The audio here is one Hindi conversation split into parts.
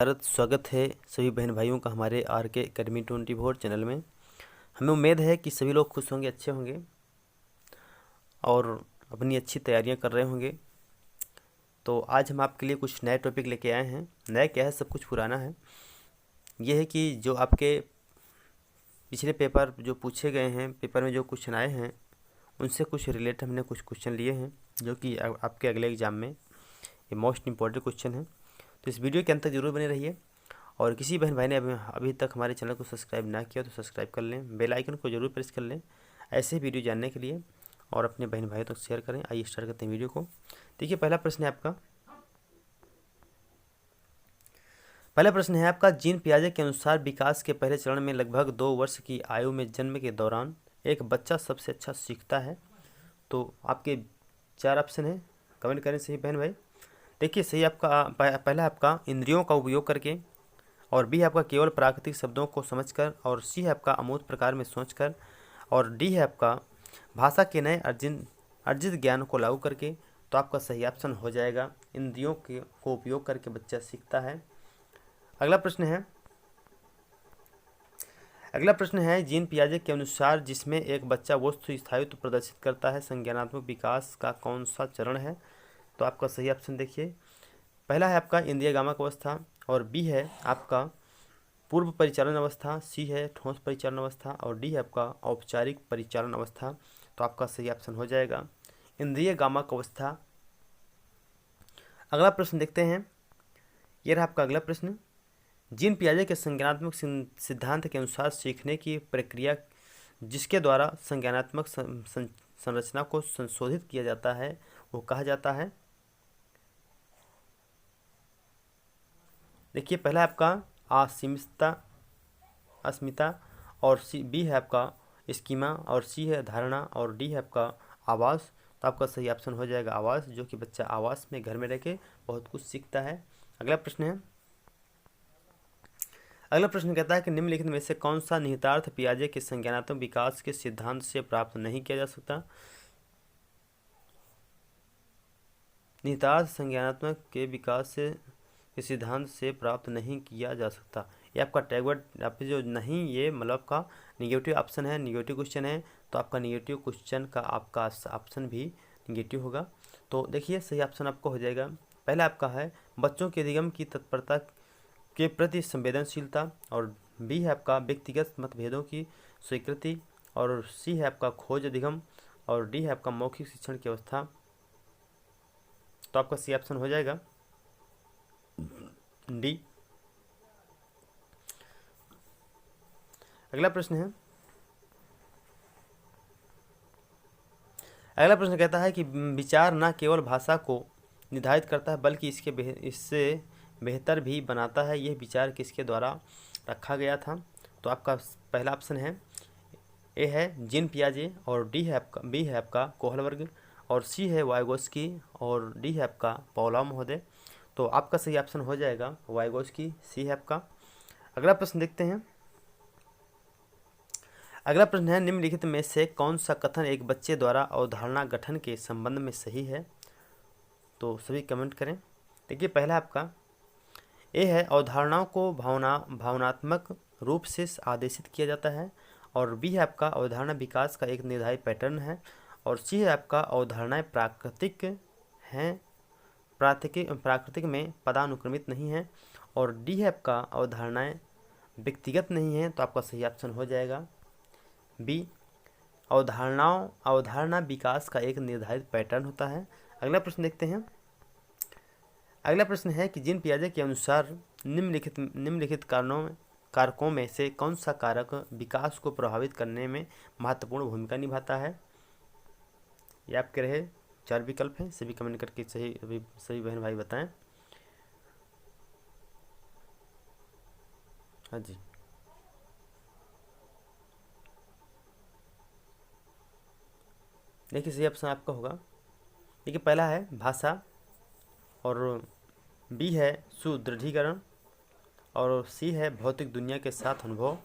स्वागत है सभी बहन भाइयों का हमारे आर के अकेडमी 24 चैनल में। हमें उम्मीद है कि सभी लोग खुश होंगे, अच्छे होंगे और अपनी अच्छी तैयारियां कर रहे होंगे। तो आज हम आपके लिए कुछ नए टॉपिक लेके आए हैं। नया क्या है, सब कुछ पुराना है। ये है कि जो आपके पिछले पेपर जो पूछे गए हैं, पेपर में जो क्वेश्चन आए हैं उनसे कुछ रिलेटेड हमने कुछ क्वेश्चन लिए हैं जो कि आपके अगले एग्ज़ाम में ये मोस्ट इम्पॉर्टेंट क्वेश्चन है। तो इस वीडियो के अंत तक जरूर बने रहिए। और किसी बहन भाई ने अभी तक हमारे चैनल को सब्सक्राइब ना किया तो सब्सक्राइब कर लें, बेल आइकन को जरूर प्रेस कर लें ऐसे वीडियो जानने के लिए, और अपने बहन भाइयों तक शेयर करें। आइए स्टार्ट करते हैं वीडियो को। देखिए पहला प्रश्न है आपका जीन पियाजे के अनुसार विकास के पहले चरण में लगभग 2 वर्ष की आयु में जन्म के दौरान एक बच्चा सबसे अच्छा सीखता है। तो आपके 4 ऑप्शन है, कमेंट करें सही बहन भाई। देखिए सही आपका पहला आपका इंद्रियों का उपयोग करके, और बी है आपका केवल प्राकृतिक शब्दों को समझकर, और सी है आपका अमूर्त प्रकार में सोचकर, और डी है आपका भाषा के नए अर्जित ज्ञान को लागू करके। तो आपका सही ऑप्शन हो जाएगा इंद्रियों के को उपयोग करके बच्चा सीखता है। अगला प्रश्न है जीन पियाजे के अनुसार जिसमें एक बच्चा वस्तु स्थायित्व प्रदर्शित करता है, संज्ञानात्मक विकास का कौन सा चरण है। तो आपका सही ऑप्शन देखिए, पहला है आपका इंद्रिय गामक अवस्था, और बी है आपका पूर्व परिचालन अवस्था, सी है ठोस परिचालन अवस्था, और डी है आपका औपचारिक परिचालन अवस्था। तो आपका सही ऑप्शन हो जाएगा इंद्रिय गामक अवस्था। अगला प्रश्न देखते हैं, यह रहा आपका अगला प्रश्न। जीन पियाजे के संज्ञानात्मक सिद्धांत के अनुसार सीखने की प्रक्रिया जिसके द्वारा संज्ञानात्मक संरचना को संशोधित किया जाता है वो कहा जाता है। देखिए पहला है आपका अस्मिता, और सी बी है आपका स्कीमा, और सी है धारणा, और डी है आपका आवास। तो आपका सही ऑप्शन हो जाएगा आवास, जो कि बच्चा आवास में घर में रह के बहुत कुछ सीखता है। अगला प्रश्न कहता है कि निम्नलिखित में से कौन सा निहितार्थ पियाजे के संज्ञानात्मक विकास के सिद्धांत से प्राप्त नहीं किया जा सकता। निहितार्थ संज्ञानात्मक के विकास के सिद्धांत से प्राप्त नहीं किया जा सकता। ये आपका टैगवर्ड आप जो नहीं, ये मतलब आपका निगेटिव ऑप्शन है, निगेटिव क्वेश्चन है। तो आपका निगेटिव क्वेश्चन का आपका ऑप्शन भी निगेटिव होगा। तो देखिए सही ऑप्शन आपको हो जाएगा, पहला आपका है बच्चों के अधिगम की तत्परता के प्रति संवेदनशीलता, और बी है आपका व्यक्तिगत मतभेदों की स्वीकृति, और सी है आपका खोज अधिगम, और डी है आपका मौखिक शिक्षण की अवस्था। तो आपका सी ऑप्शन हो जाएगा डी। अगला प्रश्न कहता है कि विचार न केवल भाषा को निर्धारित करता है बल्कि इससे बेहतर भी बनाता है, यह विचार किसके द्वारा रखा गया था। तो आपका पहला ऑप्शन है ए है जीन पियाजे, और बी है आपका कोहलबर्ग, और सी है वाइगोस्की, और डी है आपका पौला महोदय। तो आपका सही ऑप्शन हो जाएगा वाइगोस्की, सी है आपका। अगला प्रश्न देखते हैं, अगला प्रश्न है निम्नलिखित में से कौन सा कथन एक बच्चे द्वारा अवधारणा गठन के संबंध में सही है। तो सभी कमेंट करें। देखिए पहला आपका ए है अवधारणाओं को भावनात्मक रूप से आदेशित किया जाता है, और बी है आपका अवधारणा विकास का एक निर्धारित पैटर्न है, और सी है आपका अवधारणाएं प्राकृतिक हैं, प्राकृतिक में पदानुक्रमित नहीं है, और डी है आपका अवधारणाएं व्यक्तिगत नहीं है। तो आपका सही ऑप्शन हो जाएगा बी, अवधारणा विकास का एक निर्धारित पैटर्न होता है। अगला प्रश्न देखते हैं, अगला प्रश्न है कि जीन पियाजे के अनुसार निम्नलिखित कारकों में से कौन सा कारक विकास को प्रभावित करने में महत्वपूर्ण भूमिका निभाता है। ये आपके रहे 4 विकल्प हैं, सभी कमेंट करके सही बहन भाई बताएं। हाँ जी, देखिए सही ऑप्शन आपका होगा, देखिए पहला है भाषा, और बी है सुदृढ़ीकरण, और सी है भौतिक दुनिया के साथ अनुभव,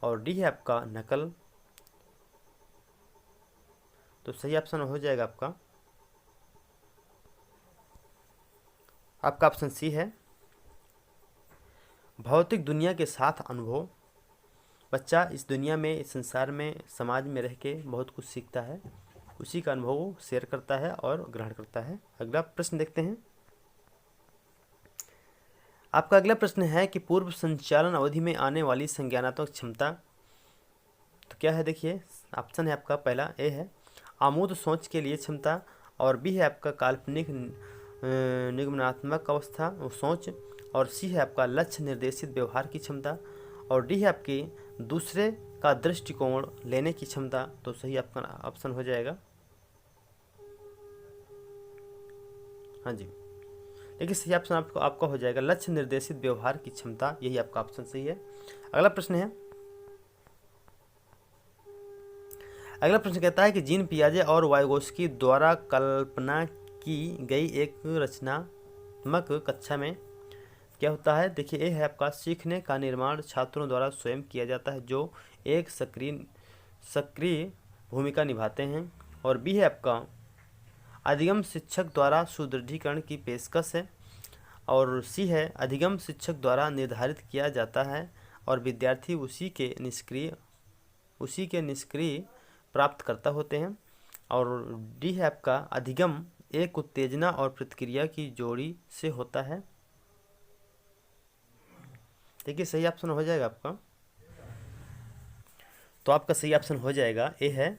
और डी है आपका नकल। तो सही ऑप्शन हो जाएगा आपका ऑप्शन सी है भौतिक दुनिया के साथ अनुभव। बच्चा इस दुनिया में, इस संसार में, समाज में रह के बहुत कुछ सीखता है, उसी का अनुभव वो शेयर करता है और ग्रहण करता है। अगला प्रश्न देखते हैं। आपका अगला प्रश्न है कि पूर्व संचालन अवधि में आने वाली संज्ञानात्मक क्षमता तो क्या है। देखिए, ऑप्शन है आपका पहला ए है आमूद सोच के लिए क्षमता, और बी है आपका काल्पनिक निगमनात्मक अवस्था सोच, और सी है आपका लक्ष्य निर्देशित व्यवहार की क्षमता, और डी है आपकी दूसरे का दृष्टिकोण लेने की क्षमता। तो सही आपका ऑप्शन हो जाएगा, हाँ जी, देखिए सही ऑप्शन आपका हो जाएगा लक्ष्य निर्देशित व्यवहार की क्षमता, यही आपका ऑप्शन सही है। अगला प्रश्न है, अगला प्रश्न कहता है कि जीन पियाजे और वाइगोस्की द्वारा कल्पना की गई एक रचनात्मक कक्षा में क्या होता है। देखिए, ये है आपका सीखने का निर्माण छात्रों द्वारा स्वयं किया जाता है जो एक सक्रिय भूमिका निभाते हैं, और बी है आपका अधिगम शिक्षक द्वारा सुदृढ़ीकरण की पेशकश है, और सी है अधिगम शिक्षक द्वारा निर्धारित किया जाता है और विद्यार्थी उसी के निष्क्रिय प्राप्त करता होते हैं, और डी है आपका अधिगम एक उत्तेजना और प्रतिक्रिया की जोड़ी से होता है। देखिए सही ऑप्शन हो जाएगा आपका, तो आपका सही ऑप्शन हो जाएगा ए है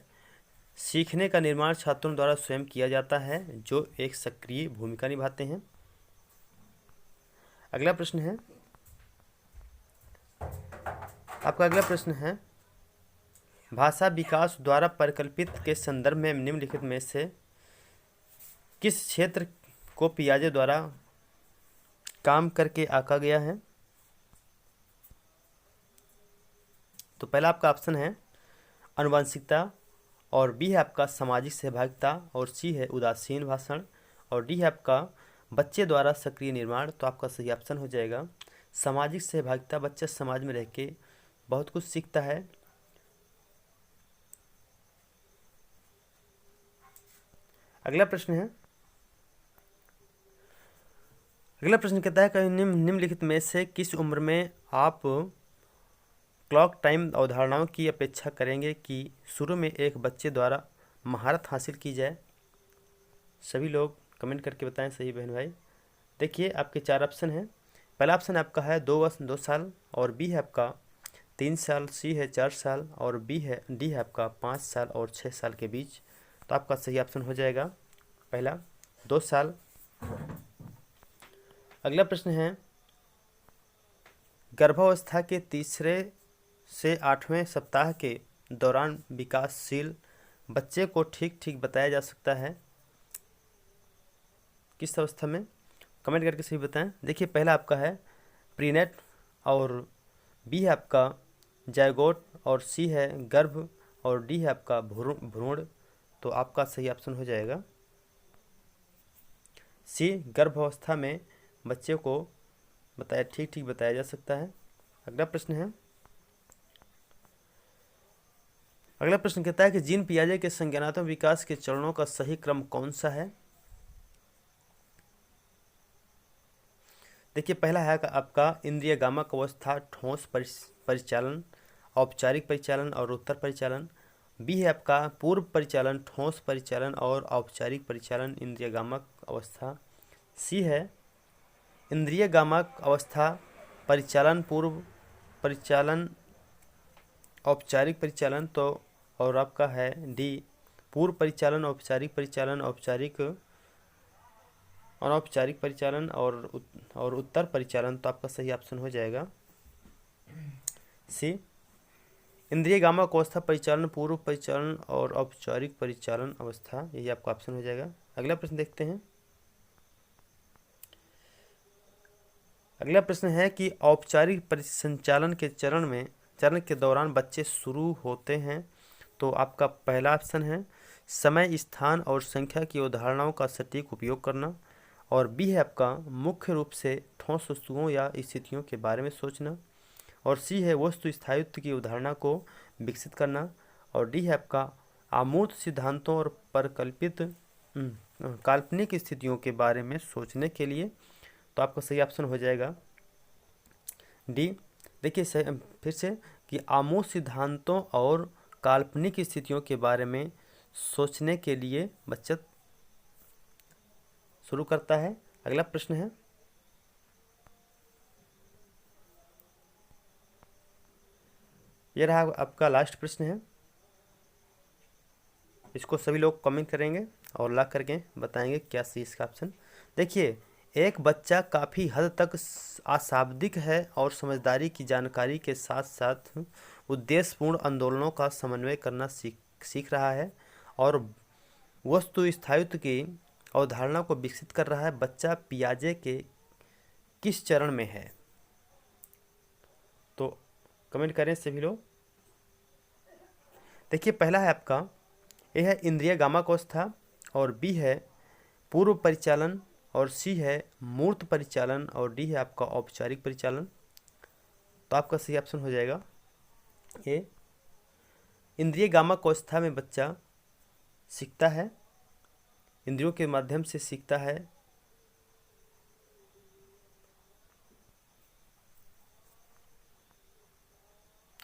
सीखने का निर्माण छात्रों द्वारा स्वयं किया जाता है जो एक सक्रिय भूमिका निभाते हैं। अगला प्रश्न है, आपका अगला प्रश्न है भाषा विकास द्वारा परिकल्पित के संदर्भ में निम्नलिखित में से किस क्षेत्र को पियाजे द्वारा काम करके आंका गया है। तो पहला आपका ऑप्शन है आनुवंशिकता, और बी है आपका सामाजिक सहभागिता, और सी है उदासीन भाषण, और डी है आपका बच्चे द्वारा सक्रिय निर्माण। तो आपका सही ऑप्शन हो जाएगा सामाजिक सहभागिता। बच्चा समाज में रह के बहुत कुछ सीखता है। अगला प्रश्न है, अगला प्रश्न कहता है कि निम्नलिखित में से किस उम्र में आप क्लॉक टाइम अवधारणाओं की अपेक्षा करेंगे कि शुरू में एक बच्चे द्वारा महारत हासिल की जाए। सभी लोग कमेंट करके बताएं सही बहन भाई। देखिए आपके चार ऑप्शन हैं। पहला ऑप्शन आपका है 2 साल, और बी है आपका 3 साल, सी है 4 साल, और डी है आपका 5 साल और 6 साल के बीच। तो आपका सही ऑप्शन हो जाएगा पहला 2 साल। अगला प्रश्न है गर्भावस्था के तीसरे से 8वें सप्ताह के दौरान विकासशील बच्चे को ठीक ठीक बताया जा सकता है किस अवस्था में। कमेंट करके सही बताएं। देखिए पहला आपका है प्रीनेट, और बी है आपका जायगोट, और सी है गर्भ, और डी है आपका भ्रूण। तो आपका सही ऑप्शन हो जाएगा सी, गर्भावस्था में बच्चे को ठीक ठीक बताया जा सकता है। अगला प्रश्न है, अगला प्रश्न कहता है कि जीन पियाजे के संज्ञानात्मक विकास के चरणों का सही क्रम कौन सा है। देखिए पहला है आपका इंद्रिय गामक अवस्था, ठोस परिचालन, औपचारिक परिचालन और उत्तर परिचालन। बी है आपका पूर्व परिचालन, ठोस परिचालन और औपचारिक परिचालन इंद्रिय गामक अवस्था। सी है इंद्रिय गामक अवस्था, परिचालन, पूर्व परिचालन, औपचारिक परिचालन। तो और आपका है डी पूर्व परिचालन, औपचारिक परिचालन, औपचारिक अनौपचारिक परिचालन और उत्तर परिचालन। तो आपका सही ऑप्शन हो जाएगा सी, इंद्रिय गामक अवस्था, परिचालन, पूर्व परिचालन और औपचारिक परिचालन अवस्था, यही आपका ऑप्शन हो जाएगा। अगला प्रश्न देखते हैं। अगला प्रश्न है कि औपचारिक परिसंचालन के चरण के दौरान बच्चे शुरू होते हैं। तो आपका पहला ऑप्शन है समय, स्थान और संख्या की अवधारणाओं का सटीक उपयोग करना, और बी है आपका मुख्य रूप से ठोस वस्तुओं या स्थितियों के बारे में सोचना, और सी है वस्तु स्थायित्व की अवधारणा को विकसित करना, और डी है आपका आमूर्त सिद्धांतों और परिकल्पित काल्पनिक स्थितियों के बारे में सोचने के लिए। तो आपका सही ऑप्शन हो जाएगा डी, देखिए फिर से कि आमूल सिद्धांतों और काल्पनिक स्थितियों के बारे में सोचने के लिए बच्चा शुरू करता है। अगला प्रश्न है, ये रहा आपका लास्ट प्रश्न है। इसको सभी लोग कमेंट करेंगे और ला करके बताएंगे क्या सही इसका ऑप्शन। देखिए, एक बच्चा काफ़ी हद तक अशाब्दिक है और समझदारी की जानकारी के साथ साथ उद्देश्यपूर्ण आंदोलनों का समन्वय करना सीख रहा है और वस्तु स्थायित्व की अवधारणा को विकसित कर रहा है। बच्चा पियाजे के किस चरण में है? तो कमेंट करें सभी लोग। देखिए, पहला है आपका, ए है इंद्रिय गामावस्था, और बी है पूर्व परिचालन, और सी है मूर्त परिचालन, और डी है आपका औपचारिक परिचालन। तो आपका सही ऑप्शन हो जाएगा ए, इंद्रिय गामावस्था में बच्चा सीखता है, इंद्रियों के माध्यम से सीखता है।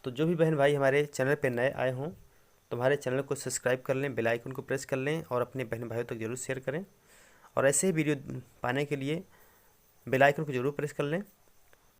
तो जो भी बहन भाई हमारे चैनल पे नए आए हों तो हमारे चैनल को सब्सक्राइब कर लें, बेल आइकन को प्रेस कर लें और अपने बहन भाइयों तक जरूर शेयर करें। और ऐसे ही वीडियो पाने के लिए बेल आइकन को जरूर प्रेस कर लें।